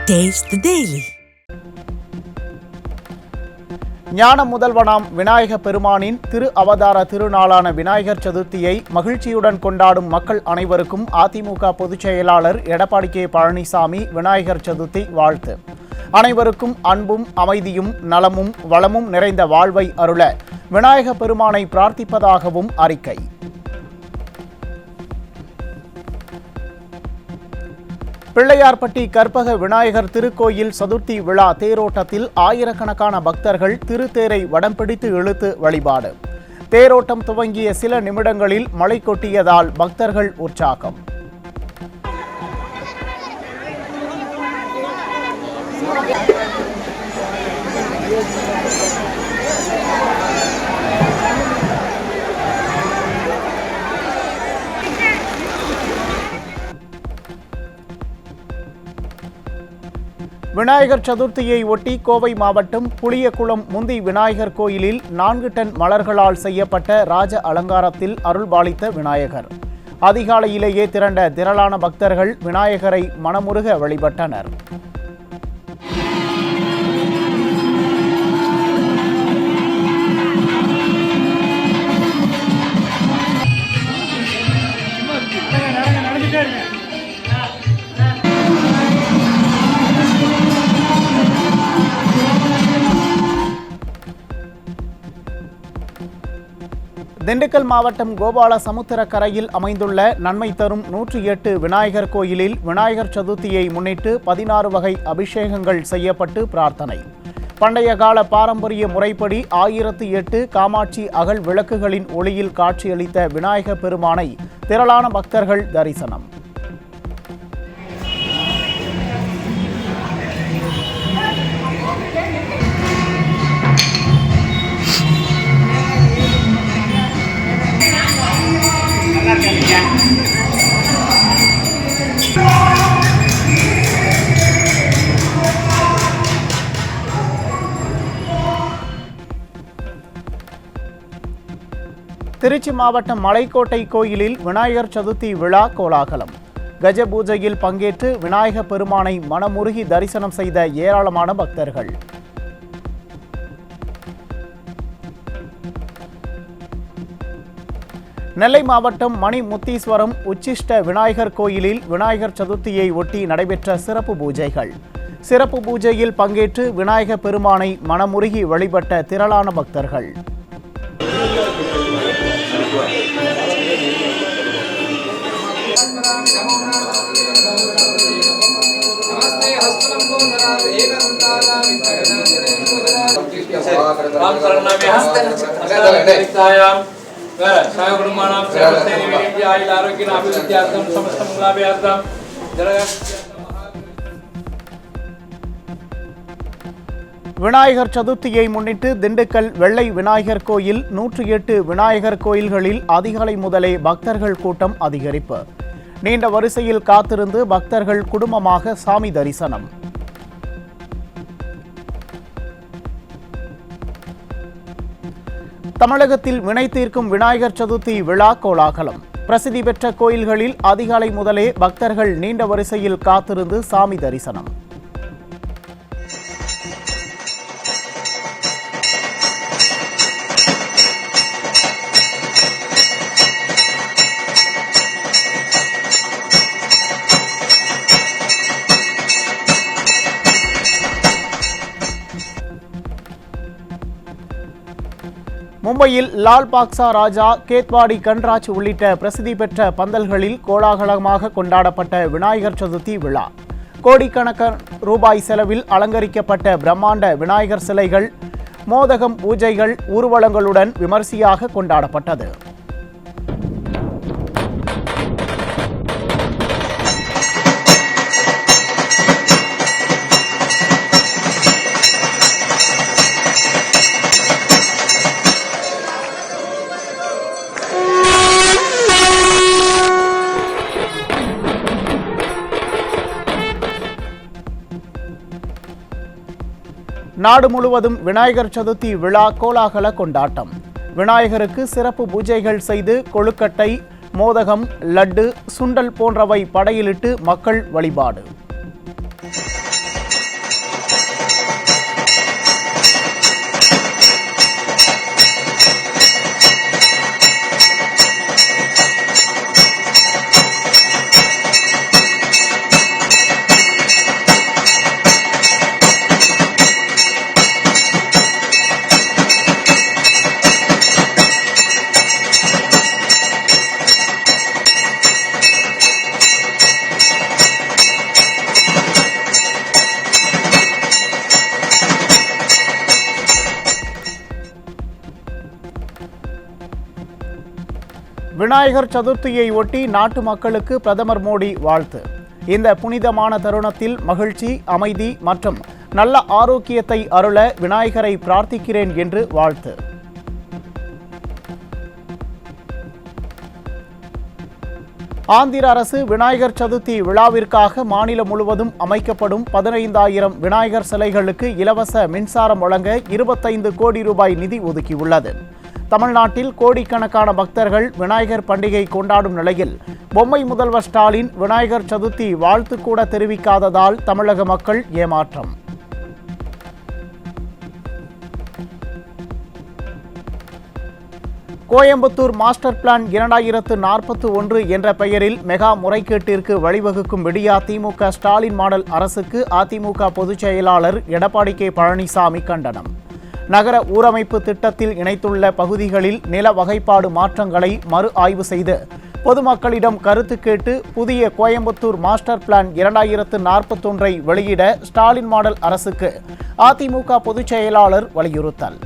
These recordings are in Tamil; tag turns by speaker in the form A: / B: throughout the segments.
A: Taste the Daily.
B: ஞான முதல்வனாம் விநாயக பெருமானின் திரு அவதார திருநாளான விநாயகர் சதுர்த்தியை மகிழ்ச்சியுடன் கொண்டாடும் மக்கள் அனைவருக்கும் அதிமுக பொதுச் செயலாளர் எடப்பாடி கே பழனிசாமி விநாயகர் சதுர்த்தி வாழ்த்து. அனைவருக்கும் அன்பும் அமைதியும் நலமும் வளமும் நிறைந்த வாழ்வை அருள விநாயக பெருமானை பிரார்த்திப்பதாகவும் அறிக்கை. பிள்ளையார்பட்டி கற்பக விநாயகர் திருக்கோயில் சதுர்த்தி விழா தேரோட்டத்தில் ஆயிரக்கணக்கான பக்தர்கள் திருத்தேரை வடம் பிடித்து இழுத்து வழிபாடு. தேரோட்டம் துவங்கிய சில நிமிடங்களில் மழை கொட்டியதால் பக்தர்கள் உற்சாகம். விநாயகர் சதுர்த்தியை ஒட்டி கோவை மாவட்டம் புளியகுளம் முந்தி விநாயகர் கோயிலில் 4 டன் மலர்களால் செய்யப்பட்ட ராஜ அலங்காரத்தில் அருள்பாலித்த விநாயகர். அதிகாலையிலேயே திரண்ட திரளான பக்தர்கள் விநாயகரை மனமுருக வழிபட்டனர். திண்டுக்கல் மாவட்டம் கோபால சமுத்திர கரையில் அமைந்துள்ள நன்மை தரும் 108 விநாயகர் கோயிலில் விநாயகர் சதுர்த்தியை முன்னிட்டு 16 வகை அபிஷேகங்கள் செய்யப்பட்டு பிரார்த்தனை. பண்டைய கால பாரம்பரிய முறைப்படி 1008 காமாட்சி அகல் விளக்குகளின் ஒளியில் காட்சியளித்த விநாயகர் பெருமானை திரளான பக்தர்கள் தரிசனம். திருச்சி மாவட்டம் மலைக்கோட்டை கோயிலில் விநாயகர் சதுர்த்தி விழா கோலாகலம். கஜ பூஜையில் பங்கேற்று விநாயகர் பெருமானை மனமுருகி தரிசனம் செய்த ஏராளமான பக்தர்கள். நெல்லை மாவட்டம் மணிமுத்தீஸ்வரம் உச்சிஷ்ட விநாயகர் கோயிலில் விநாயகர் சதுர்த்தியை ஒட்டி நடைபெற்ற சிறப்பு பூஜைகள். சிறப்பு பூஜையில் பங்கேற்று விநாயகர் பெருமானை மனமுருகி வழிபட்ட திரளான பக்தர்கள். விநாயகர் சதுர்த்தியை முன்னிட்டு திண்டுக்கல் வெள்ளை விநாயகர் கோயில் 108 விநாயகர் கோயில்களில் அதிகாலை முதலே பக்தர்கள் கூட்டம் அதிகரிப்பு. நீண்ட வரிசையில் காத்திருந்து பக்தர்கள் குடும்பமாக சாமி தரிசனம். தமிழகத்தில் வினை தீர்க்கும் விநாயகர் சதுர்த்தி விழா கோலாகலம். பிரசித்தி பெற்ற கோயில்களில் அதிகாலை முதலே பக்தர்கள் நீண்ட வரிசையில் காத்திருந்து சாமி தரிசனம். மும்பையில் லால் பாக்சா ராஜா, கேத்வாடி கன்ராஜ் உள்ளிட்ட பிரசித்தி பெற்ற பந்தல்களில் கோலாகலமாக கொண்டாடப்பட்ட விநாயகர் சதுர்த்தி விழா. கோடிக்கணக்கான ரூபாய் செலவில் அலங்கரிக்கப்பட்ட பிரம்மாண்ட விநாயகர் சிலைகள், மோதகம், பூஜைகள், ஊர்வலங்களுடன் விமரிசையாக கொண்டாடப்பட்டது. நாடு முழுவதும் விநாயகர் சதுர்த்தி விழா கோலாகல கொண்டாட்டம். விநாயகருக்கு சிறப்பு பூஜைகள் செய்து கொழுக்கட்டை, மோதகம், லட்டு, சுண்டல் போன்றவை படையிலிட்டு மக்கள் வழிபாடு. விநாயகர் சதுர்த்தியை ஒட்டி நாட்டு மக்களுக்கு பிரதமர் மோடி வாழ்த்து. இந்த புனிதமான தருணத்தில் மகிழ்ச்சி, அமைதி மற்றும் நல்ல ஆரோக்கியத்தை அருள விநாயகரை பிரார்த்திக்கிறேன் என்று வாழ்த்து. ஆந்திர அரசு விநாயகர் சதுர்த்தி விழாவிற்காக மாநிலம் முழுவதும் அமைக்கப்படும் 15,000 விநாயகர் சிலைகளுக்கு இலவச மின்சாரம் வழங்க 25 கோடி ரூபாய் நிதி ஒதுக்கியுள்ளது. தமிழ்நாட்டில் கோடிக்கணக்கான பக்தர்கள் விநாயகர் பண்டிகை கொண்டாடும் நிலையில் பொம்மை முதல்வர் ஸ்டாலின் விநாயகர் சதுர்த்தி வாழ்த்து கூட தெரிவிக்காததால் தமிழக மக்கள் ஏமாற்றம். கோயம்புத்தூர் மாஸ்டர் பிளான் 2041 என்ற பெயரில் மெகா முறைகேட்டிற்கு வழிவகுக்கும் விடியா திமுக ஸ்டாலின் மாடல் அரசுக்கு அதிமுக பொதுச் செயலாளர் எடப்பாடி கே பழனிசாமி கண்டனம். நகர ஊரமைப்பு திட்டத்தில் இணைத்துள்ள பகுதிகளில் நில வகைப்பாடு மாற்றங்களை மறு ஆய்வு செய்து பொதுமக்களிடம் கருத்து கேட்டு புதிய கோயம்புத்தூர் மாஸ்டர் பிளான் 2041 வெளியிட ஸ்டாலின் மாடல் அரசுக்கு அதிமுக பொதுச் செயலாளர் வலியுறுத்தல்.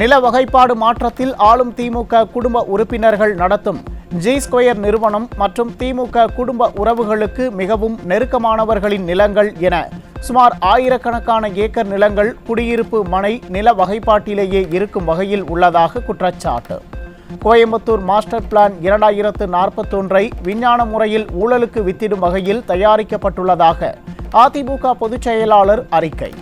B: நில வகைப்பாடு மாற்றத்தில் ஆளும் திமுக குடும்ப உறுப்பினர்கள் நடத்தும் G2 நிறுவனம் மற்றும் திமுக குடும்ப உறவுகளுக்கு மிகவும் நெருக்கமானவர்களின் நிலங்கள் என சுமார் ஆயிரக்கணக்கான ஏக்கர் நிலங்கள் குடியிருப்பு மனை நில வகைப்பாட்டிலேயே இருக்கும் வகையில் உள்ளதாக குற்றச்சாட்டு. கோயம்புத்தூர் மாஸ்டர் பிளான் 2041 விஞ்ஞான முறையில் ஊழலுக்கு வித்திடும் வகையில் தயாரிக்கப்பட்டுள்ளதாக அதிமுக பொதுச் செயலாளர் அறிக்கை.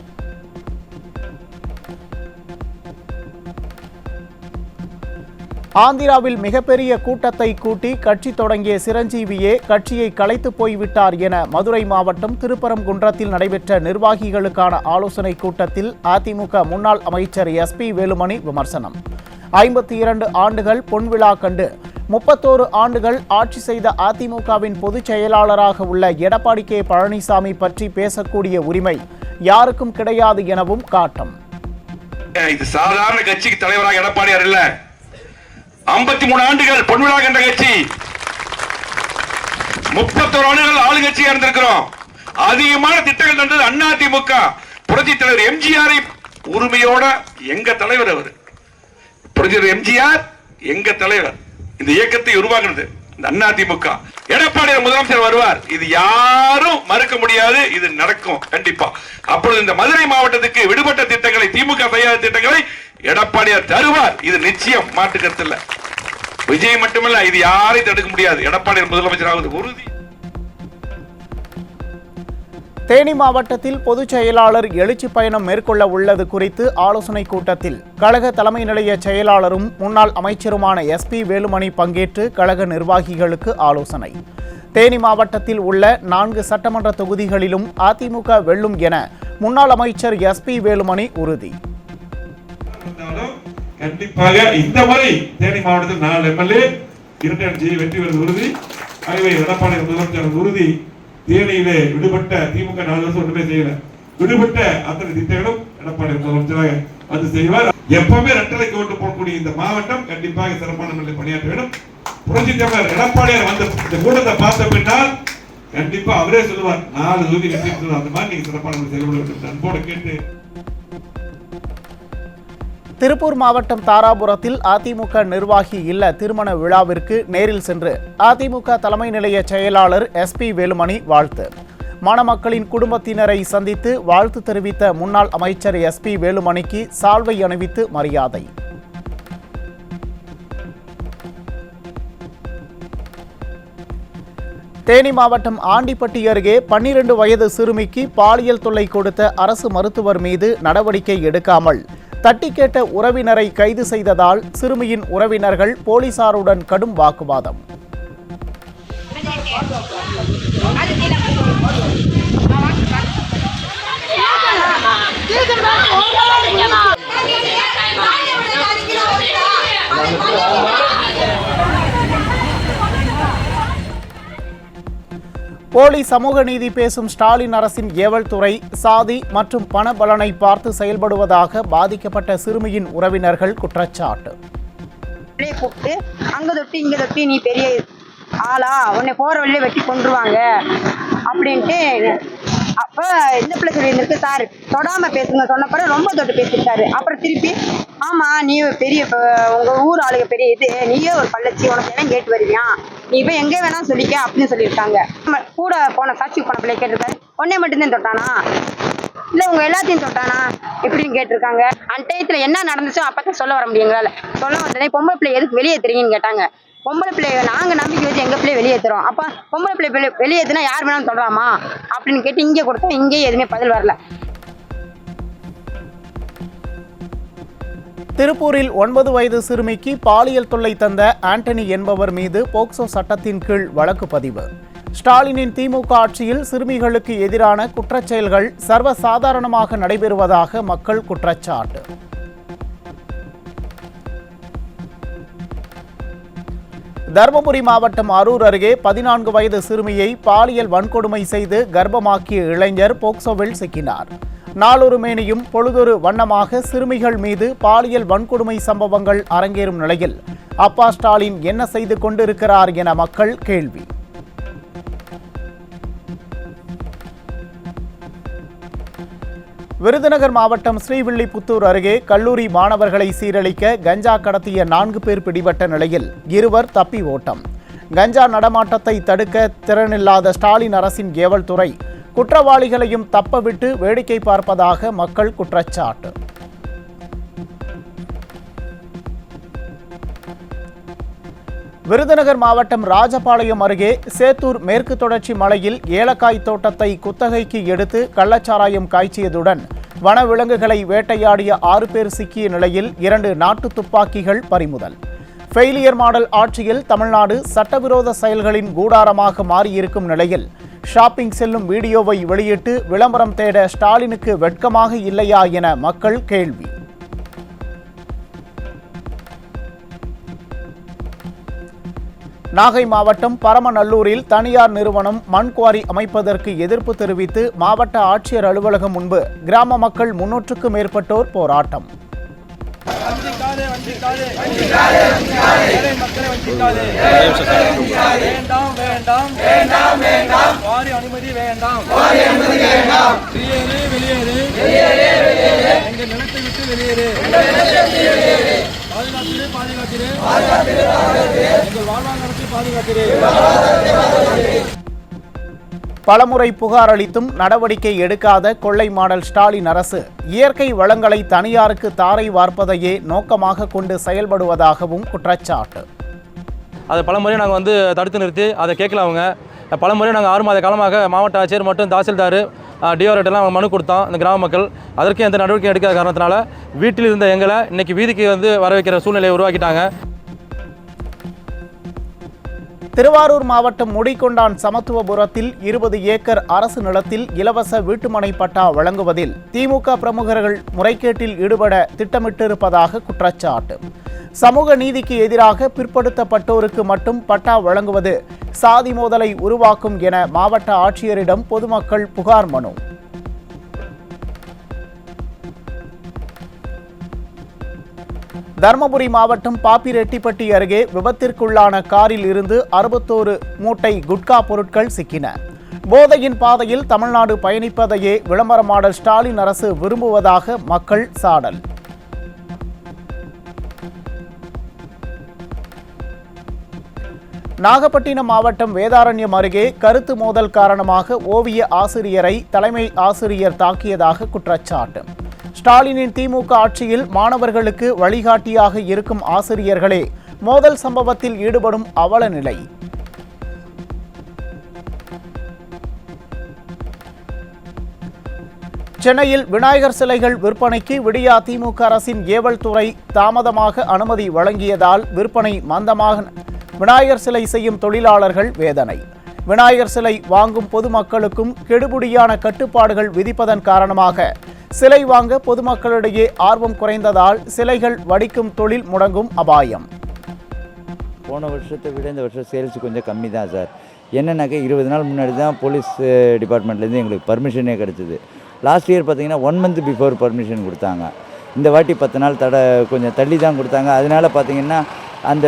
B: ஆந்திராவில் மிகப்பெரிய கூட்டத்தை கூட்டி கட்சி தொடங்கிய சிரஞ்சீவியே கட்சியை கலைத்து போய்விட்டார் என மதுரை மாவட்டம் திருப்பரங்குன்றத்தில் நடைபெற்ற நிர்வாகிகளுக்கான ஆலோசனை கூட்டத்தில் அதிமுக முன்னாள் அமைச்சர் SP வேலுமணி விமர்சனம். 52 ஆண்டுகள் பொன்விழா கண்டு 31 ஆண்டுகள் ஆட்சி செய்த அதிமுகவின் பொதுச் செயலாளராக உள்ள எடப்பாடி கே பழனிசாமி பற்றி பேசக்கூடிய உரிமை யாருக்கும் கிடையாது எனவும் காட்டம்.
A: இது சாதாரண கட்சிக்கு தலைவராக எடப்பாடியார் இல்ல, 53 ஆண்டுகள் பொன்விழா கண்ட கட்சி, 31 ஆண்டுகள் ஆளுங்கட்சியா இருந்திருக்கிறோம். அதிகமான திட்டங்கள் தந்தது அதிமுக. புரட்சி தலைவர் எம்ஜிஆரை உரிமையோட எங்க தலைவர் அவர், புரட்சி தலைவர் எம்ஜிஆர் எங்க தலைவர். இந்த இயக்கத்தை உருவாக்குறது இந்த அதிமுக. எடப்பாடியார் முதலமைச்சர் வருவார், இது யாரும் மறுக்க முடியாது, இது நடக்கும் கண்டிப்பா. அப்பொழுது இந்த மதுரை மாவட்டத்துக்கு விடுபட்ட திட்டங்களை, திமுக செய்யாத திட்டங்களை எடப்பாடியார் தருவார், இது நிச்சயம், மாற்று கருத்து இல்ல. விஜய் மட்டுமல்ல, இது யாரையும் தடுக்க முடியாது, எடப்பாடியார் முதலமைச்சராவது உறுதி.
B: தேனி மாவட்டத்தில் பொதுச் செயலாளர் எழுச்சி பயணம் மேற்கொள்ள உள்ளது குறித்து ஆலோசனை கூட்டத்தில் கழக தலைமை நிலைய செயலாளரும் முன்னாள் அமைச்சருமான SP வேலுமணி பங்கேற்று கழக நிர்வாகிகளுக்கு ஆலோசனை. தேனி மாவட்டத்தில் உள்ள 4 சட்டமன்ற தொகுதிகளிலும் அதிமுக வெல்லும் என முன்னாள் அமைச்சர் SP வேலுமணி உறுதி.
C: கண்டிப்பாக இந்த முறை தேனி மாவட்டத்தில் 4 MLA இரட்டை வெற்றி பெறுவது உறுதி. ஆகவே எடப்பாடி முதலமைச்சர் உறுதி. தேனியிலே விடுபட்ட திமுக 4 வருஷம் ஒன்றுமே செய்யல, விடுபட்ட அத்தனை திட்டங்களும் எடப்பாடி முதலமைச்சராக வந்து செய்வார். எப்பவுமே ரெட்டலைக்கு ஓட்டு போடக்கூடிய இந்த மாவட்டம் கண்டிப்பாக சிறப்பான முறையில் பணியாற்ற வேண்டும். புரட்சி தலைவர் எடப்பாடியார் வந்து இந்த கூட்டத்தை பார்த்த பின்னால் கண்டிப்பா அவரே சொல்லுவார் 4 தொகுதி வெற்றி பெறுவார். அந்த மாதிரி நீங்க சிறப்பான முறையில் செயல்பட வேண்டும் அன்போடு கேட்டு.
B: திருப்பூர் மாவட்டம் தாராபுரத்தில் அதிமுக நிர்வாகி இல்ல திருமண விழாவிற்கு நேரில் சென்று அதிமுக தலைமை நிலைய செயலாளர் SP வேலுமணி வாழ்த்து. மணமக்களின் குடும்பத்தினரை சந்தித்து வாழ்த்து தெரிவித்த முன்னாள் அமைச்சர் SP வேலுமணிக்கு சால்வை அணிவித்து மரியாதை. தேனி மாவட்டம் ஆண்டிப்பட்டி அருகே 12 வயது சிறுமிக்கு பாலியல் தொல்லை கொடுத்த அரசு மருத்துவர் மீது நடவடிக்கை எடுக்காமல் தட்டி கேட்ட உறவினரை கைது செய்ததால் சிறுமியின் உறவினர்கள் போலீசாருடன் கடும் வாக்குவாதம். போலி சமூக நீதி பேசும் ஸ்டாலின் அரசின் ஏவல் துறை சாதி மற்றும் பண பலனை பார்த்து செயல்படுவதாக பாதிக்கப்பட்ட சிறுமியின் உறவினர்கள் குற்றச்சாட்டு.
D: கூப்பிட்டு அங்க தொட்டி இங்க தொட்டி நீ பெரிய ஆளா, உன்னை போற வழியில வெட்டி கொண்டுருவாங்க அப்படின்ட்டு அப்போ இந்த பிள்ளை சொல்லியிருந்திருக்கு, சார் தொடாம பேசுங்க சொன்ன பிறகு ரொம்ப தொட்டு பேசிட்டாரு. அப்புறம் திருப்பி ஆமா நீ பெரிய உங்க ஊர் ஆளுங்க பெரிய இது, நீயே ஒரு பள்ளச்சி, உனக்கு என்ன கேட்டு வருவியா, நீ போய் எங்கே வேணா சொல்லிக்க அப்படின்னு சொல்லியிருக்காங்க. கூட போன சாட்சி போன பிள்ளை கேட்டிருக்காரு, உடனே மட்டும்தான் தொட்டானா இல்லை உங்க எல்லாத்தையும் தொட்டானா எப்படின்னு கேட்டிருக்காங்க. அந்த டயத்துல என்ன நடந்துச்சோ அப்பதான் சொல்ல வர முடியும் எங்களால. சொல்ல வந்தனே பொம்பளை பிள்ளை எதுக்கு வெளியேற்றுறீங்கன்னு கேட்டாங்க. பொம்பளை பிள்ளைய நாங்க நம்பிக்கை வச்சு எங்க பிள்ளைய வெளியேற்றுறோம், அப்ப பொம்பளை பிள்ளை வெளியேற்றினா யார் வேணாலும் தொடராமா அப்படின்னு கேட்டு இங்கே கொடுத்தா இங்கேயே எதுவுமே பதில் வரல.
B: திருப்பூரில் 9 வயது சிறுமிக்கு பாலியல் தொல்லை தந்த ஆண்டனி என்பவர் மீது போக்சோ சட்டத்தின் கீழ் வழக்கு பதிவு. ஸ்டாலினின் திமுக ஆட்சியில் சிறுமிகளுக்கு எதிரான குற்றச்செயல்கள் சர்வசாதாரணமாக நடைபெறுவதாக மக்கள் குற்றச்சாட்டு. தருமபுரி மாவட்டம் அரூர் அருகே 14 வயது சிறுமியை பாலியல் வன்கொடுமை செய்து கர்ப்பமாக்கிய இளைஞர் போக்சோவில் சிக்கினார். நாளொரு மேனியும் பொழுதொரு வண்ணமாக சிறுமிகள் மீது பாலியல் வன்கொடுமை சம்பவங்கள் அரங்கேறும் நிலையில் அப்பா ஸ்டாலின் என்ன செய்து கொண்டிருக்கிறார் என மக்கள் கேள்வி. விருதுநகர் மாவட்டம் ஸ்ரீவில்லிபுத்தூர் அருகே கல்லூரி மாணவர்களை சீரழிக்க கஞ்சா கடத்திய 4 பேர் பிடிபட்ட நிலையில் 2 தப்பி ஓட்டம். கஞ்சா நடமாட்டத்தை தடுக்க திறனில்லாத ஸ்டாலின் அரசின் ஏவல் துறை குற்றவாளிகளையும் தப்பவிட்டு வேடிக்கை பார்ப்பதாக மக்கள் குற்றச்சாட்டு. விருதுநகர் மாவட்டம் ராஜபாளையம் அருகே சேத்தூர் மேற்கு தொடர்ச்சி மலையில் ஏலக்காய் தோட்டத்தை குத்தகைக்கு எடுத்து கள்ளச்சாராயம் காய்ச்சியதுடன் வனவிலங்குகளை வேட்டையாடிய 6 பேர் சிக்கிய நிலையில் 2 நாட்டு துப்பாக்கிகள் பறிமுதல். ஃபெயிலியர் மாடல் ஆட்சியில் தமிழ்நாடு சட்டவிரோத செயல்களின் கூடாரமாக மாறியிருக்கும் நிலையில் ஷாப்பிங் செல்லும் வீடியோவை வெளியிட்டு விளம்பரம் தேட ஸ்டாலினுக்கு வெட்கமாக இல்லையா என மக்கள் கேள்வி. நாகை மாவட்டம் பரமநல்லூரில் தனியார் நிறுவனம் மண் குவாரி அமைப்பதற்கு எதிர்ப்பு தெரிவித்து மாவட்ட ஆட்சியர் அலுவலகம் முன்பு கிராம மக்கள் 300க்கும் மேற்பட்டோர் போராட்டம். பலமுறை புகார் அளித்தும் நடவடிக்கை எடுக்காத கொள்ளை மாடல் ஸ்டாலின் அரசு இயற்கை வளங்களை தனியாருக்கு தாரை வார்ப்பதையே நோக்கமாக கொண்டு செயல்படுவதாகவும் குற்றச்சாட்டு.
E: அதை பலமுறை நாங்கள் தடுத்து நிறுத்தி அதை கேட்கல. அவங்க பலமுறை நாங்கள் 6 மாத காலமாக மாவட்ட ஆட்சியர் மற்றும் தாசில்தார் டிஆர்எட்டெல்லாம் மனு கொடுத்தோம். இந்த கிராம மக்கள் அதற்கு எந்த நடவடிக்கை எடுக்காத காரணத்தினால வீட்டில் இருந்த எங்களை இன்னைக்கு வீதிக்கு வர வைக்கிற சூழ்நிலையை உருவாக்கிட்டாங்க.
B: திருவாரூர் மாவட்டம் முடிகொண்டான் சமத்துவபுரத்தில் 20 ஏக்கர் அரசு நிலத்தில் இலவச வீட்டுமனை பட்டா வழங்குவதில் திமுக பிரமுகர்கள் முறைகேட்டில் ஈடுபட திட்டமிட்டிருப்பதாக குற்றச்சாட்டு. சமூக நீதிக்கு எதிராக பிற்படுத்தப்பட்டோருக்கு மட்டும் பட்டா வழங்குவது சாதி மோதலை உருவாக்கும் என மாவட்ட ஆட்சியரிடம் பொதுமக்கள் புகார் மனு. தருமபுரி மாவட்டம் பாப்பிரெட்டிப்பட்டி அருகே விபத்திற்குள்ளான காரில் இருந்து 61 மூட்டை குட்கா பொருட்கள் சிக்கின. போதையின் பாதையில் தமிழ்நாடு பயணிப்பதையே விளம்பர மாடல் ஸ்டாலின் அரசு விரும்புவதாக மக்கள் சாடல். நாகப்பட்டினம் மாவட்டம் வேதாரண்யம் அருகே கருத்து மோதல் காரணமாக ஓவிய ஆசிரியரை தலைமை ஆசிரியர் தாக்கியதாக குற்றச்சாட்டு. ஸ்டாலினின் திமுக ஆட்சியில் மாணவர்களுக்கு வழிகாட்டியாக இருக்கும் ஆசிரியர்களே மோதல் சம்பவத்தில் ஈடுபடும் அவல நிலை. சென்னையில் விநாயகர் சிலைகள் விற்பனைக்கு விடியா திமுக அரசின் ஏவல் துறை தாமதமாக அனுமதி வழங்கியதால் விற்பனை மந்தமாக விநாயகர் சிலை செய்யும் தொழிலாளர்கள் வேதனை. விநாயகர் சிலை வாங்கும் பொதுமக்களுக்கும் கெடுபிடியான கட்டுப்பாடுகள் விதிப்பதன் காரணமாக சிலை வாங்க பொதுமக்களிடையே ஆர்வம் குறைந்ததால் சிலைகள் வடிக்கும் தொழில் முடங்கும் அபாயம்.
F: போன வருஷத்தை விட இந்த வருஷம் சேல்ஸ் கொஞ்சம் கம்மி தான் சார். என்னன்னாக்க 20 நாள் முன்னாடி தான் போலீஸ் டிபார்ட்மெண்ட்லேருந்து எங்களுக்கு பர்மிஷனே கிடச்சிது. லாஸ்ட் இயர் பார்த்தீங்கன்னா 1 month பிஃபோர் பர்மிஷன் கொடுத்தாங்க. இந்த வாட்டி 10 நாள் கொஞ்சம் தள்ளி தான் கொடுத்தாங்க. அதனால் பார்த்தீங்கன்னா அந்த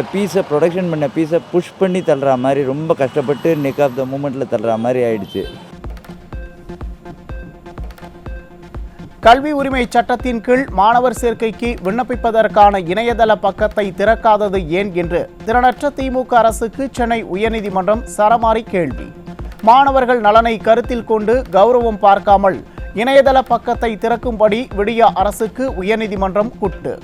F: ப்ரொடக்ஷன் பண்ண பீஸை புஷ் பண்ணி தள்ளுற மாதிரி ரொம்ப கஷ்டப்பட்டு நெக் ஆஃப் த மூமெண்ட்டில் தள்ளுற மாதிரி ஆயிடுச்சு.
B: கல்வி உரிமை சட்டத்தின் கீழ் மாணவர் சேர்க்கைக்கு விண்ணப்பிப்பதற்கான இணையதள பக்கத்தை திறக்காதது ஏன் என்று திறனற்ற திமுக அரசுக்கு சென்னை உயர்நீதிமன்றம் சரமாரி கேள்வி. மாணவர்கள் நலனை கருத்தில் கொண்டு கௌரவம் பார்க்காமல் இணையதள பக்கத்தை திறக்கும்படி விடியா அரசுக்கு உயர்நீதிமன்றம் குட்டு.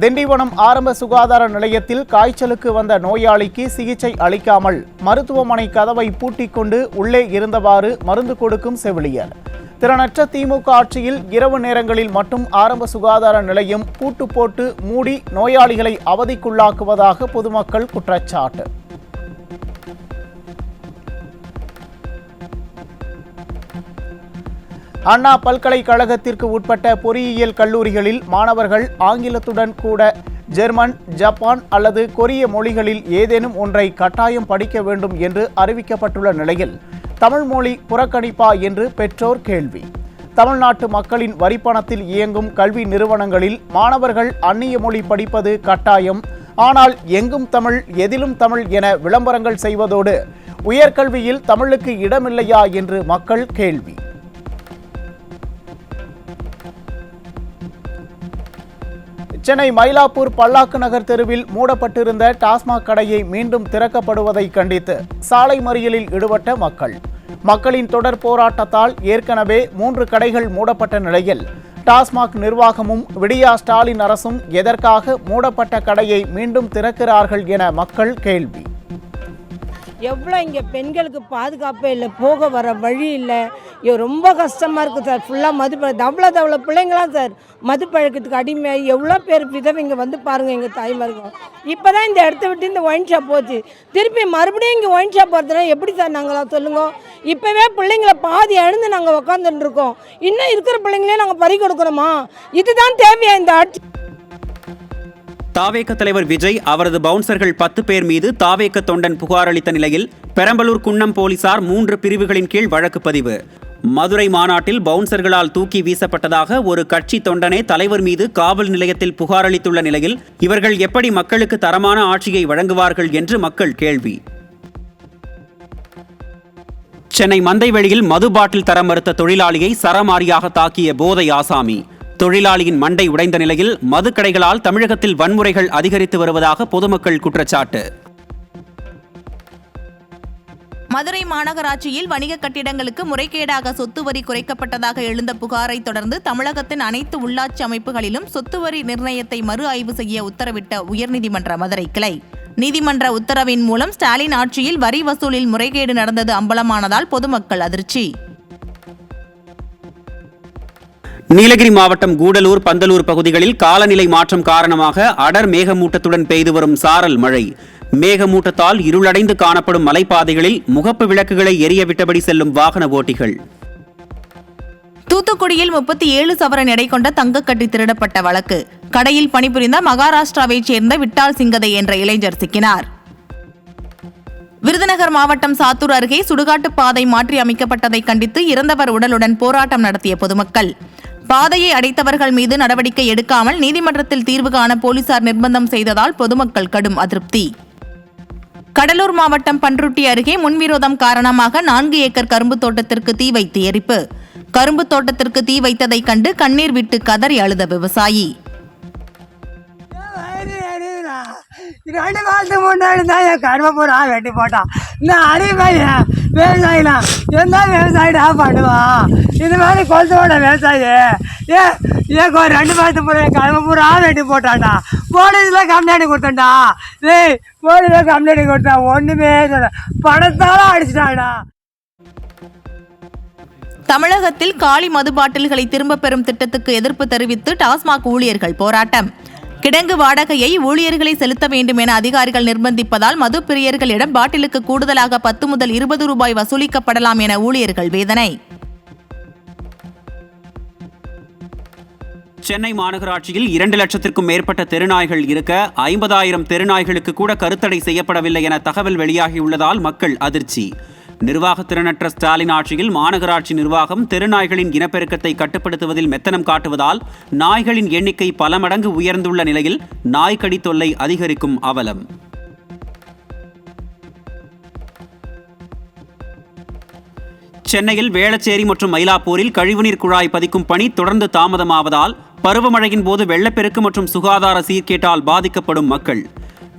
B: திண்டிவனம் ஆரம்ப சுகாதார நிலையத்தில் காய்ச்சலுக்கு வந்த நோயாளிக்கு சிகிச்சை அளிக்காமல் மருத்துவமனை கதவை பூட்டிக் கொண்டு உள்ளே இருந்தவாறு மருந்து கொடுக்கும் செவிலியர். திறனற்ற திமுக ஆட்சியில் இரவு நேரங்களில் மட்டும் ஆரம்ப சுகாதார நிலையம் பூட்டு போட்டு மூடி நோயாளிகளை அவதிக்குள்ளாக்குவதாக பொதுமக்கள் குற்றச்சாட்டு. அண்ணா பல்கலைக்கழகத்திற்கு உட்பட்ட பொறியியல் கல்லூரிகளில் மாணவர்கள் ஆங்கிலத்துடன் கூட ஜெர்மன், ஜப்பான் அல்லது கொரிய மொழிகளில் ஏதேனும் ஒன்றை கட்டாயம் படிக்க வேண்டும் என்று அறிவிக்கப்பட்டுள்ள நிலையில் தமிழ் மொழி புறக்கணிப்பா என்று பெற்றோர் கேள்வி. தமிழ்நாட்டு மக்களின் வரிப்பணத்தில் இயங்கும் கல்வி நிறுவனங்களில் மாணவர்கள் அந்நிய மொழி படிப்பது கட்டாயம். ஆனால் எங்கும் தமிழ், எதிலும் தமிழ் என விளம்பரங்கள் செய்வதோடு உயர்கல்வியில் தமிழுக்கு இடமில்லையா என்று மக்கள் கேள்வி. சென்னை மயிலாப்பூர் பல்லாக்கு நகர் தெருவில் மூடப்பட்டிருந்த டாஸ்மாக் கடையை மீண்டும் திறக்கப்படுவதை கண்டித்து சாலை மறியலில் ஈடுபட்ட மக்களின் தொடர் போராட்டத்தால் ஏற்கனவே 3 கடைகள் மூடப்பட்ட நிலையில் டாஸ்மாக் நிர்வாகமும் விடியா ஸ்டாலின் அரசும் எதற்காக மூடப்பட்ட கடையை மீண்டும் திறக்கிறார்கள் என மக்கள் கேள்வி.
G: எவ்வளோ இங்கே பெண்களுக்கு பாதுகாப்பே இல்லை, போக வர வழி இல்லை, ரொம்ப கஷ்டமாக இருக்குது சார். ஃபுல்லாக தவ்வளோ பிள்ளைங்களாம் சார் மது பழக்கத்துக்கு அடிமையாகி எவ்வளோ பேர் விதவைங்க வந்து பாருங்கள் எங்கள் தாய்மார்கள். இப்போ தான் இந்த இடத்த விட்டு இந்த ஒயின் ஷாப் போச்சு, திருப்பி மறுபடியும் இங்கே ஒயின் ஷாப் போகிறதுனா எப்படி சார் நாங்களாம் சொல்லுங்க. இப்போவே பிள்ளைங்கள பாதி எழுந்து நாங்கள் உக்காந்துட்டு இருக்கோம், இன்னும் இருக்கிற பிள்ளைங்களே நாங்கள் பறி கொடுக்குறோமா? இதுதான் தேவையா இந்த ஆட்சி?
H: தாவேக தலைவர் விஜய் அவரது பவுன்சர்கள் 10 பேர் மீது தாவேக தொண்டன் புகார் அளித்த நிலையில் பெரம்பலூர் குன்னம் போலீசார் 3 பிரிவுகளின் கீழ் வழக்கு பதிவு. மதுரை மாநாட்டில் பவுன்சர்களால் தூக்கி வீசப்பட்டதாக ஒரு கட்சி தொண்டனே தலைவர் மீது காவல் நிலையத்தில் புகார் அளித்துள்ள நிலையில் இவர்கள் எப்படி மக்களுக்கு தரமான ஆட்சியை வழங்குவார்கள் என்று மக்கள் கேள்வி. சென்னை மந்தைவெளியில் மது பாட்டில் தர மறுத்த தொழிலாளியை சரமாரியாக தாக்கிய போதை ஆசாமி. தொழிலாளியின் மண்டை உடைந்த நிலையில் மதுக்கடைகளால் தமிழகத்தில் வன்முறைகள் அதிகரித்து வருவதாக பொதுமக்கள் குற்றச்சாட்டு.
I: மதுரை மாநகராட்சியில் வணிக கட்டிடங்களுக்கு முறைகேடாக சொத்து வரி குறைக்கப்பட்டதாக எழுந்த புகாரை தொடர்ந்து தமிழகத்தின் அனைத்து உள்ளாட்சி அமைப்புகளிலும் சொத்து வரி நிர்ணயத்தை மறு ஆய்வு செய்ய உத்தரவிட்ட உயர்நீதிமன்ற மதுரை கிளை. நீதிமன்ற உத்தரவின் மூலம் ஸ்டாலின் ஆட்சியில் வரி வசூலில் முறைகேடு நடந்தது அம்பலமானதால் பொதுமக்கள் அதிர்ச்சி.
H: நீலகிரி மாவட்டம் கூடலூர், பந்தலூர் பகுதிகளில் காலநிலை மாற்றம் காரணமாக அடர் மேகமூட்டத்துடன் பெய்து வரும் சாரல் மழை. மேகமூட்டத்தால் இருளடைந்து காணப்படும் மலைப்பாதைகளில் முகப்பு விளக்குகளை எரிய விட்டபடி செல்லும் வாகன ஓட்டிகள்.
I: தூத்துக்குடியில் 37 சவரன் எடை கொண்ட தங்கக்கட்டி திருடப்பட்ட வழக்கு. கடையில் பணிபுரிந்த மகாராஷ்டிராவைச் சேர்ந்த விட்டால் சிங்கதை என்ற இளைஞர் சிக்கினார். விருதுநகர் மாவட்டம் சாத்தூர் அருகே சுடுகாட்டு பாதை மாற்றி அமைக்கப்பட்டதை கண்டித்து இறந்தவர் உடலுடன் போராட்டம் நடத்திய பொதுமக்கள். பாதையை அடைத்தவர்கள் மீது நடவடிக்கை எடுக்காமல் நீதிமன்றத்தில் தீர்வு காண போலீசார் நிர்பந்தம் செய்ததால் பொதுமக்கள் கடும் அதிருப்தி. கடலூர் மாவட்டம் பன்ருட்டி அருகே முன்விரோதம் காரணமாக 4 ஏக்கர் கரும்பு தோட்டத்திற்கு தீ வைத்து எரிப்பு. கரும்பு தோட்டத்திற்கு தீ வைத்ததை கண்டு கண்ணீர் விட்டு கதறி அழுத விவசாயி.
J: 2 மாதத்துக்கு முன்னாடி தான் என் கரும்பூரா வெட்டி போட்டான். இந்த அடிமையா விவசாயிலாம் என்ன விவசாயிடா பண்ணுவான்? இது மாதிரி கொளுத்தோட விவசாயி ஏன் 2 மாதத்துக்கு முன்னாடி கரும்பூரா வெட்டி போட்டான்டா. போலீஸில் கம்ப்ளைண்ட் கொடுத்தேன்டா. போலீஸில் கம்ப்ளைண்ட் கொடுத்தா ஒன்றுமே பணத்தால அடிச்சிட்டாடா.
I: தமிழகத்தில் காலி மது பாட்டில்களை திரும்பப் பெறும் திட்டத்துக்கு எதிர்ப்பு தெரிவித்து டாஸ்மாக் ஊழியர்கள் போராட்டம். கிடங்கு வாடகையை ஊழியர்களை செலுத்த வேண்டும் என அதிகாரிகள் நிர்பந்திப்பதால் மது பிரியர்களிடம் பாட்டிலுக்கு கூடுதலாக 10 முதல் 20 ரூபாய் வசூலிக்கப்படலாம் என ஊழியர்கள் வேதனை.
H: சென்னை மாநகராட்சியில் 2 லட்சத்திற்கும் மேற்பட்ட தெருநாய்கள் இருக்க 50,000 தெருநாய்களுக்கு கூட கருத்தடை செய்யப்படவில்லை என தகவல் வெளியாகியுள்ளதால் மக்கள் அதிர்ச்சி. நிர்வாகத்திறனற்ற ஸ்டாலின் ஆட்சியில் மாநகராட்சி நிர்வாகம் தெருநாய்களின் இனப்பெருக்கத்தை கட்டுப்படுத்துவதில் மெத்தனம் காட்டுவதால் நாய்களின் எண்ணிக்கை பல மடங்கு உயர்ந்துள்ள நிலையில் நாய்க்கடி தொல்லை அதிகரிக்கும் அவலம். சென்னையில் வேளச்சேரி மற்றும் மயிலாப்பூரில் கழிவுநீர் குழாய் பதிக்கும் பணி தொடர்ந்து தாமதமாவதால் பருவமழையின் போது வெள்ளப்பெருக்கு மற்றும் சுகாதார சீர்கேட்டால் பாதிக்கப்படும் மக்கள்.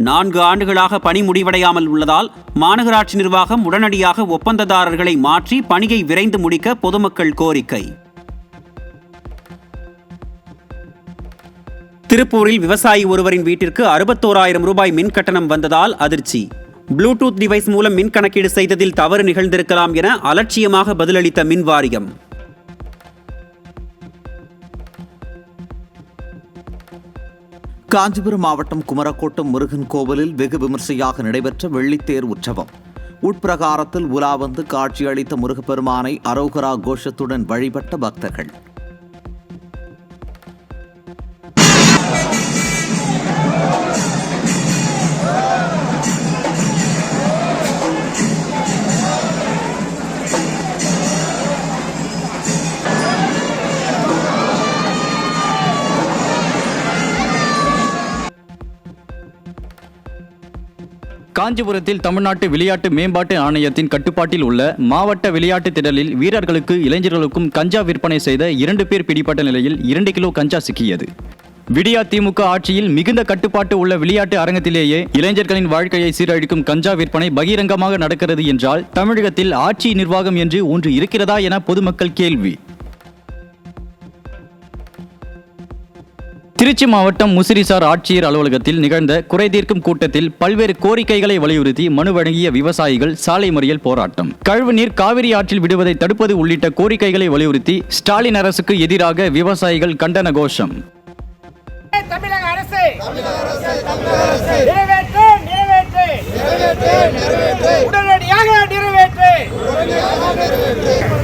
H: 4 ஆண்டுகளாக பணி முடிவடையாமல் உள்ளதால் மாநகராட்சி நிர்வாகம் உடனடியாக ஒப்பந்ததாரர்களை மாற்றி பணியை விரைந்து முடிக்க பொதுமக்கள் கோரிக்கை. திருப்பூரில் விவசாயி ஒருவரின் வீட்டிற்கு 61,000 ரூபாய் மின் கட்டணம் வந்ததால் அதிர்ச்சி. ப்ளூடூத் டிவைஸ் மூலம் மின் கணக்கீடு செய்ததில் தவறு நிகழ்ந்திருக்கலாம் என அலட்சியமாக பதிலளித்த மின் வாரியம்.
K: காஞ்சிபுரம் மாவட்டம் குமரக்கோட்டம் முருகன் கோவிலில் வெகு விமர்சையாக நடைபெற்ற வெள்ளித்தேர் உற்சவம். உட்பிரகாரத்தில் உலா வந்து காட்சியளித்த முருகப்பெருமானை அரோகரா கோஷத்துடன் வழிபட்ட பக்தர்கள்.
L: காஞ்சிபுரத்தில் தமிழ்நாட்டு விளையாட்டு மேம்பாட்டு ஆணையத்தின் கட்டுப்பாட்டில் உள்ள மாவட்ட விளையாட்டு திடலில் வீரர்களுக்கு இளைஞர்களுக்கும் கஞ்சா விற்பனை செய்த 2 பேர் பிடிபட்ட நிலையில் 2 கிலோ கஞ்சா சிக்கியது. விடியா திமுக ஆட்சியில் மிகுந்த கட்டுப்பாட்டு உள்ள விளையாட்டு அரங்கத்திலேயே இளைஞர்களின் வாழ்க்கையை சீரழிக்கும் கஞ்சா விற்பனை பகிரங்கமாக நடக்கிறது என்றால் தமிழகத்தில் ஆட்சி நிர்வாகம் என்று ஒன்று இருக்கிறதா என பொதுமக்கள் கேள்வி. திருச்சி மாவட்டம் முசிறிசார் ஆட்சியர் அலுவலகத்தில் நிகழ்ந்த குறைதீர்க்கும் கூட்டத்தில் பல்வேறு கோரிக்கைகளை வலியுறுத்தி மனு வழங்கிய விவசாயிகள் சாலை மறியல் போராட்டம். கழிவுநீர் காவிரி ஆற்றில் விடுவதை தடுப்பது உள்ளிட்ட கோரிக்கைகளை வலியுறுத்தி ஸ்டாலின் அரசுக்கு எதிராக விவசாயிகள் கண்டன கோஷம்.
J: தமிழக அரசு உடனடியாக நிறைவேற்று.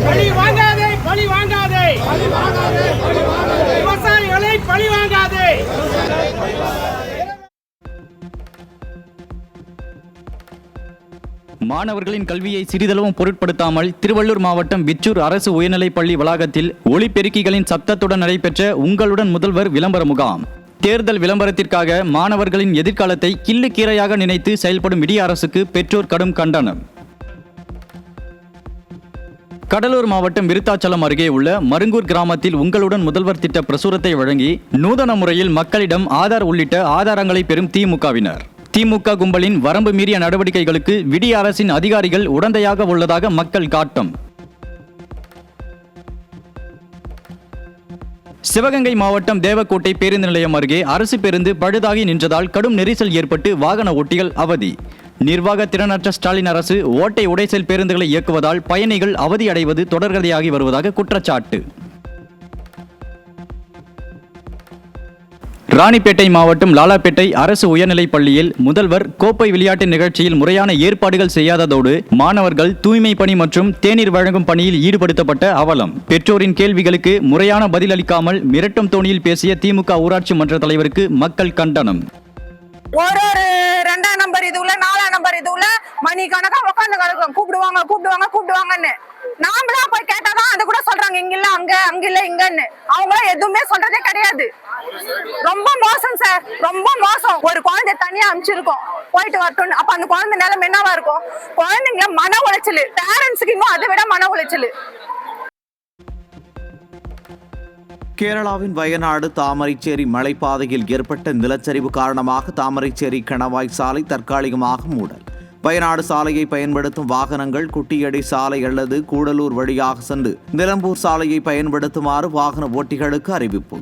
J: பழி வாங்காதே, பழி வாங்காதே, விவசாயிகளை பழி வாங்காதே.
L: மாணவர்களின் கல்வியை சிறிதளவும் பொருட்படுத்தாமல் திருவள்ளூர் மாவட்டம் விச்சூர் அரசு உயர்நிலைப்பள்ளி வளாகத்தில் ஒலிபெருக்கிகளின் சத்தத்துடன் நடைபெற்ற உங்களுடன் முதல்வர் விளம்பர முகாம். தேர்தல் விளம்பரத்திற்காக மாணவர்களின் எதிர்காலத்தை கிள்ளு கீரையாக நினைத்து செயல்படும் விடிய அரசுக்கு பெற்றோர் கடும் கண்டனம். கடலூர் மாவட்டம் விருத்தாச்சலம் அருகே உள்ள மருங்கூர் கிராமத்தில் உங்களுடன் முதல்வர் திட்ட பிரசுரத்தை வழங்கி நூதன முறையில் மக்களிடம் ஆதார் உள்ளிட்ட ஆதாரங்களை பெறும் திமுகவினர். திமுக கும்பலின் வரம்பு மீறிய நடவடிக்கைகளுக்கு விடிய அரசின் அதிகாரிகள் உடந்தையாக உள்ளதாக மக்கள் காட்டம். சிவகங்கை மாவட்டம் தேவக்கோட்டை பேருந்து நிலையம் அருகே அரசு பேருந்து பழுதாகி நின்றதால் கடும் நெரிசல் ஏற்பட்டு வாகன ஓட்டிகள் அவதி. நிர்வாக திறனற்ற ஸ்டாலின் அரசு ஓட்டை உடைசல் பேருந்துகளை இயக்குவதால் பயணிகள் அவதி அடைவது தொடர்கதையாகி வருவதாக குற்றச்சாட்டு. ராணிப்பேட்டை மாவட்டம் லாலாப்பேட்டை அரசு உயர்நிலைப் பள்ளியில் முதல்வர் கோப்பை விளையாட்டு நிகழ்ச்சியில் முறையான ஏற்பாடுகள் செய்யாததோடு மாணவர்கள் தூய்மை பணி மற்றும் தேநீர் வழங்கும் பணியில் ஈடுபடுத்தப்பட்ட அவலம். பெற்றோரின் கேள்விகளுக்கு முறையான பதில் அளிக்காமல் மிரட்டும் தோணியில் பேசிய திமுக ஊராட்சி மன்ற தலைவருக்கு மக்கள் கண்டனம்.
D: ஒரு 2ஆம் நம்பர் இது உள்ள 4ஆம் நம்பர் இது உள்ள மணி கணக்கா உட்காந்து கிடக்கும். கூப்பிடுவாங்கன்னு நாம தான் போய் கேட்டாதான் அது கூட சொல்றாங்க இங்க இல்ல அங்க இல்ல இங்கன்னு. அவங்க எதுவுமே சொல்றதே கிடையாது. ரொம்ப மோசம் சார், ரொம்ப மோசம். ஒரு குழந்தை தனியா அனுப்பிச்சிருக்கோம் போயிட்டு வரட்டும். அப்ப அந்த குழந்தை நிலைமை என்னவா இருக்கும்? குழந்தைங்கள மன உளைச்சல், பேரண்ட்ஸுக்கு இன்னும் அதை விட மன உளைச்சல்.
K: கேரளாவின் வயநாடு தாமரைச்சேரி மலைப்பாதையில் ஏற்பட்ட நிலச்சரிவு காரணமாக தாமரைச்சேரி கணவாய் சாலை தற்காலிகமாக மூடல். வயநாடு சாலையை பயன்படுத்தும் வாகனங்கள் குட்டியடி சாலை அல்லது கூடலூர் வழியாக சென்று நிலம்பூர் சாலையை பயன்படுத்துமாறு வாகன ஓட்டிகளுக்கு அறிவிப்பு.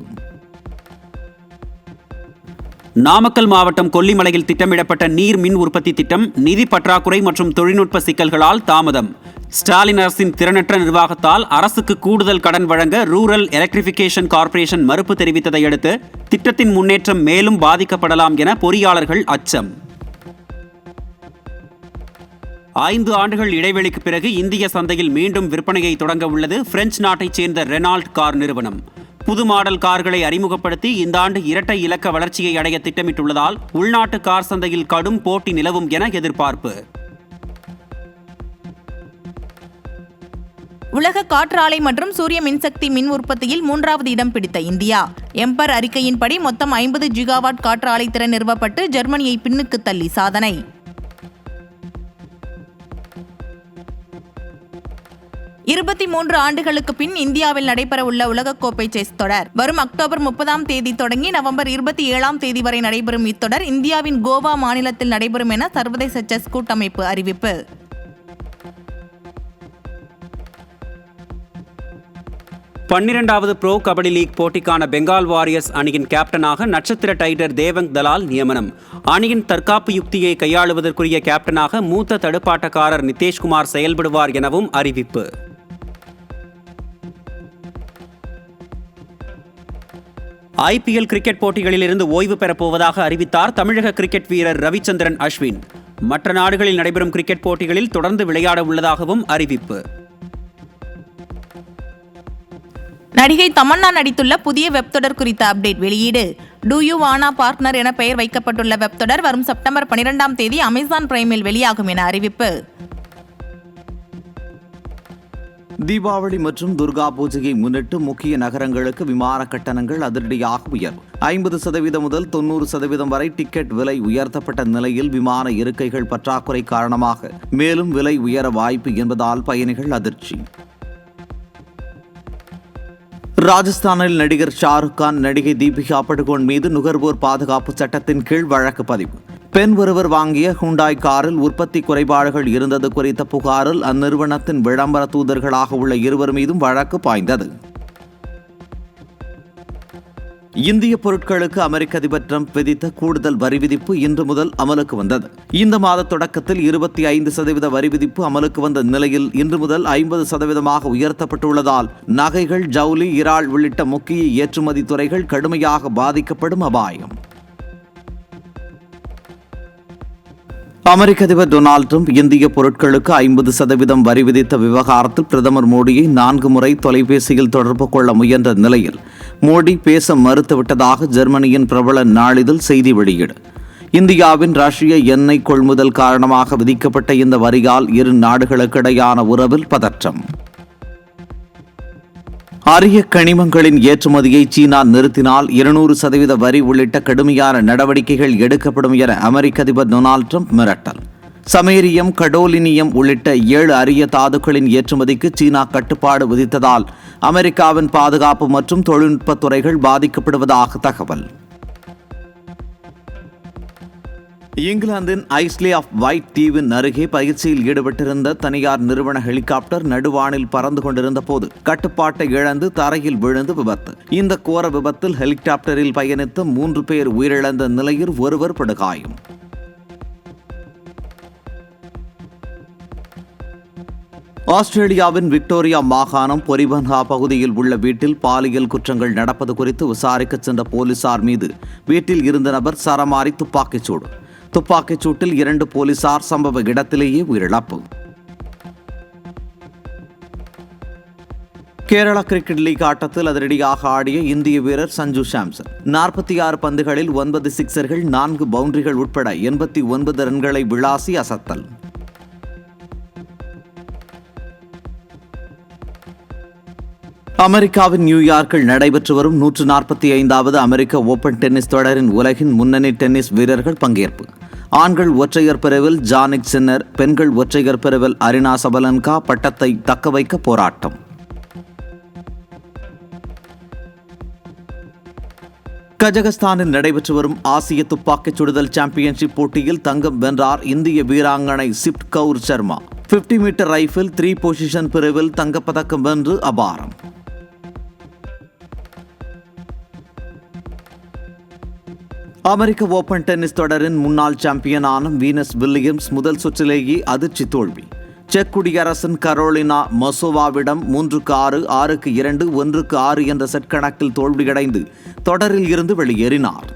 H: நாமக்கல் மாவட்டம் கொல்லிமலையில் திட்டமிடப்பட்ட நீர் மின் உற்பத்தி திட்டம் நிதி பற்றாக்குறை மற்றும் தொழில்நுட்ப சிக்கல்களால் தாமதம். ஸ்டாலின் அரசின் திறனற்ற நிர்வாகத்தால் அரசுக்கு கூடுதல் கடன் வழங்க ரூரல் எலக்ட்ரிஃபிகேஷன் கார்ப்பரேஷன் மறுப்பு தெரிவித்ததை அடுத்து திட்டத்தின் முன்னேற்றம் மேலும் பாதிக்கப்படலாம் என பொறியாளர்கள் அச்சம். 5 ஆண்டுகள் இடைவெளிக்கு பிறகு இந்திய சந்தையில் மீண்டும் விற்பனையை தொடங்க உள்ளது பிரெஞ்சு நாட்டைச் சேர்ந்த ரெனால்ட் கார் நிறுவனம். புது மாடல் கார்களை அறிமுகப்படுத்தி இந்த ஆண்டு இரட்டை இலக்க வளர்ச்சியை அடைய திட்டமிட்டுள்ளதால் உள்நாட்டு கார் சந்தையில் கடும் போட்டி நிலவும் என எதிர்பார்ப்பு.
I: உலக காற்றாலை மற்றும் சூரிய மின்சக்தி மின் உற்பத்தியில் 3வது இடம் பிடித்த இந்தியா. எம்பர் அறிக்கையின்படி மொத்தம் 50 ஜிகாவாட் காற்றாலை திறன் நிறுவப்பட்டு ஜெர்மனியை பின்னுக்கு தள்ளி சாதனை. 23 ஆண்டுகளுக்கு பின் இந்தியாவில் நடைபெறவுள்ள உலகக்கோப்பை செஸ் தொடர் வரும் அக்டோபர் 30ஆம் தேதி தொடங்கி நவம்பர் 27ஆம் தேதி வரை நடைபெறும் இத்தொடர் இந்தியாவின் கோவா மாநிலத்தில் நடைபெறும் என சர்வதேச செஸ் கூட்டமைப்பு அறிவிப்பு.
H: பன்னிரண்டாவது ப்ரோ கபடி லீக் போட்டிக்கான பெங்கால் வாரியர்ஸ் அணியின் கேப்டனாக நட்சத்திர டைட்டர் தேவங் தலால் நியமனம். அணியின் தற்காப்பு யுக்தியை கையாளுவதற்குரிய கேப்டனாக மூத்த தடுப்பாட்டக்காரர் நிதேஷ்குமார் செயல்படுவார் எனவும் அறிவிப்பு. IPL கிரிக்கெட் போட்டிகளில் இருந்து ஓய்வு பெறப்போவதாக அறிவித்தார் தமிழக கிரிக்கெட் வீரர் ரவிச்சந்திரன் அஸ்வின். மற்ற நாடுகளில் நடைபெறும் கிரிக்கெட் போட்டிகளில் தொடர்ந்து விளையாட உள்ளதாகவும் அறிவிப்பு.
I: நடிகை தமன்னா நடித்துள்ள புதிய வெப்தொடர் குறித்த அப்டேட் வெளியீடு. டூ யூ வானா பார்ட்னர் என பெயர் வைக்கப்பட்டுள்ள வெப்தொடர் வரும் செப்டம்பர் 12ஆம் தேதி அமேசான் பிரைமில் வெளியாகும் என அறிவிப்பு.
K: தீபாவளி மற்றும் துர்கா பூஜையை முன்னிட்டு முக்கிய நகரங்களுக்கு விமான கட்டணங்கள் அதிரடியாக உயர்வு. 50% முதல் 90% வரை டிக்கெட் விலை உயர்த்தப்பட்ட நிலையில் விமான இருக்கைகள் பற்றாக்குறை காரணமாக மேலும் விலை உயர வாய்ப்பு என்பதால் பயணிகள் அதிர்ச்சி. ராஜஸ்தானில் நடிகர் ஷாருக் கான் நடிகை தீபிகா படுகோன் மீது நுகர்வோர் பாதுகாப்பு சட்டத்தின் கீழ் வழக்கு பதிவு. பெண் ஒருவர் வாங்கிய ஹுண்டாய் காரில் உற்பத்தி குறைபாடுகள் இருந்தது குறித்த புகாரில் அந்நிறுவனத்தின் விளம்பர தூதர்களாக உள்ள இருவர் மீதும் வழக்கு பாய்ந்தது. இந்திய பொருட்களுக்கு அமெரிக்க அதிபர் டிரம்ப் விதித்த கூடுதல் வரி விதிப்பு இன்று முதல் அமலுக்கு வந்தது. இந்த மாத தொடக்கத்தில் 25% வரி விதிப்பு அமலுக்கு வந்த நிலையில் இன்று முதல் 50% உயர்த்தப்பட்டுள்ளதால் நகைகள், ஜவுளி, இறால் உள்ளிட்ட முக்கிய ஏற்றுமதி துறைகள் கடுமையாக பாதிக்கப்படும் அபாயம். அமெரிக்க அதிபர் டொனால்டு டிரம்ப் இந்திய பொருட்களுக்கு 50% வரி விதித்த விவகாரத்தில் பிரதமர் மோடியை 4 முறை தொலைபேசியில் தொடர்பு கொள்ள முயன்ற நிலையில் மோடி பேச மறுத்துவிட்டதாக ஜெர்மனியின் பிரபல நாளிதழ் செய்தி வெளியீடு. இந்தியாவின் ரஷ்ய எண்ணெய் கொள்முதல் காரணமாக விதிக்கப்பட்ட இந்த வரியால் இரு நாடுகளுக்கிடையான உறவில் பதற்றம். அரிய கனிமங்களின் ஏற்றுமதியை சீனா நிறுத்தினால் 200% வரி உள்ளிட்ட கடுமையான நடவடிக்கைகள் எடுக்கப்படும் என அமெரிக்க அதிபர் டொனால்டு டிரம்ப் மிரட்டல். சமேரியம், கடோலினியம் உள்ளிட்ட 7 அரிய தாதுக்களின் ஏற்றுமதிக்கு சீனா கட்டுப்பாடு விதித்ததால் அமெரிக்காவின் பாதுகாப்பு மற்றும் தொழில்நுட்ப துறைகள் பாதிக்கப்படுவதாக தகவல். இங்கிலாந்தின் ஐஸ்லே ஆஃப் வைட் தீவின் அருகே பயிற்சியில் ஈடுபட்டிருந்த தனியார் நிறுவன ஹெலிகாப்டர் நடுவானில் பறந்து கொண்டிருந்த போது கட்டுப்பாட்டை இழந்து தரையில் விழுந்து விபத்து. இந்த கோர விபத்தில் ஹெலிகாப்டரில் பயணித்த 3 பேர் உயிரிழந்த நிலையில் ஒருவர் படுகாயம். ஆஸ்திரேலியாவின் விக்டோரியா மாகாணம் பொரிபன்ஹா பகுதியில் உள்ள வீட்டில் பாலியல் குற்றங்கள் நடப்பது குறித்து விசாரிக்க சென்ற போலீசார் மீது வீட்டில் இருந்த நபர் சரமாரி துப்பாக்கிச் சூட்டில் 2 போலீசார் சம்பவ இடத்திலேயே உயிரிழப்பு. கேரளா கிரிக்கெட் லீக் ஆட்டத்தில் அதிரடியாக ஆடிய இந்திய வீரர் சஞ்சு சாம்சன் 46 பந்துகளில் 9 சிக்சர்கள், 4 பவுண்டரிகள் உட்பட 89 ரன்களை விளாசி அசத்தல். அமெரிக்காவின் நியூயார்க்கில் நடைபெற்று வரும் 145வது அமெரிக்க ஓபன் டென்னிஸ் தொடரின் உலகின் முன்னணி டென்னிஸ் வீரர்கள் பங்கேற்பு. ஆண்கள் ஒற்றையர் பிரிவில் ஜானிக் சின்னர், பெண்கள் ஒற்றையர் பிரிவில் அரினா சபலன்கா பட்டத்தை தக்கவைக்க போராட்டம். கஜகஸ்தானில் நடைபெற்று வரும் ஆசிய துப்பாக்கிச் சுடுதல் சாம்பியன்ஷிப் போட்டியில் தங்கம் வென்றார் இந்திய வீராங்கனை Sift Kaur Sharma. 50 metre rifle 3 position பிரிவில் தங்கப்பதக்கம் வென்று அபாரம். அமெரிக்க ஓபன் டென்னிஸ் தொடரின் முன்னாள் சாம்பியனான வீனஸ் வில்லியம்ஸ் முதல் சுற்றிலேயே அதிர்ச்சி தோல்வி. செக் குடியரசின் கரோலினா மசோவாவிடம் 3-6, 6-2, 1-6 என்ற செட் கணக்கில் தோல்வியடைந்து தொடரில் இருந்து வெளியேறினார்.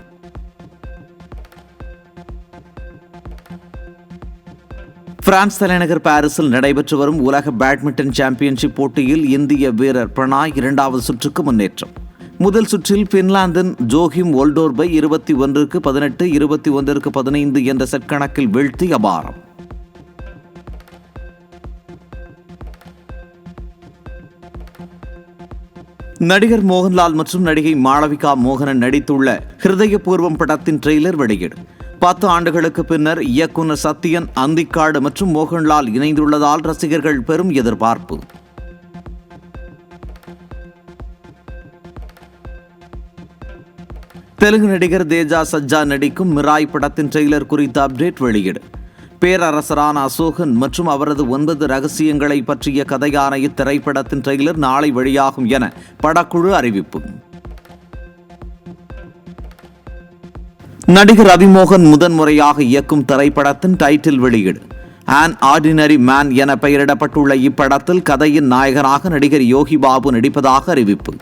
K: பிரான்ஸ் தலைநகர் பாரிஸில் நடைபெற்று வரும் உலக பேட்மிண்டன் சாம்பியன்ஷிப் போட்டியில் இந்திய வீரர் பிரணாய் 2வது சுற்றுக்கு முன்னேற்றம். முதல் சுற்றில் பின்லாந்தின் ஜோஹிம் ஓல்டோர்பை 21-18, 21-15 என்ற செட் கணக்கில் வீழ்த்தி அபாரம். நடிகர் மோகன்லால் மற்றும் நடிகை மாளவிகா மோகனன் நடித்துள்ள ஹிருதயபூர்வம் படத்தின் ட்ரெய்லர் வெளியீடு. 10 ஆண்டுகளுக்கு பின்னர் இயக்குனர் சத்யன், அந்திக்காடு மற்றும் மோகன்லால் இணைந்துள்ளதால் ரசிகர்கள் பெரும் எதிர்பார்ப்பு. தெலுங்கு நடிகர் தேஜா சஜ்ஜா நடிக்கும் மிராய் படத்தின் ட்ரெய்லர் குறித்த அப்டேட் வெளியீடு. பேரரசரான அசோகன் மற்றும் அவரது 9 ரகசியங்களை பற்றிய கதையான இத்திரைப்படத்தின் ட்ரெய்லர் நாளை வெளியாகும் என படக்குழு அறிவிப்பு. நடிகர் ரவிமோகன் முதன்முறையாக இயக்கும் திரைப்படத்தின் டைட்டில் வெளியீடு. ஆன் ஆர்டினரி மேன் என பெயரிடப்பட்டுள்ள இப்படத்தில் கதையின் நாயகனாக நடிகர் யோகி பாபு நடிப்பதாக அறிவிப்பு.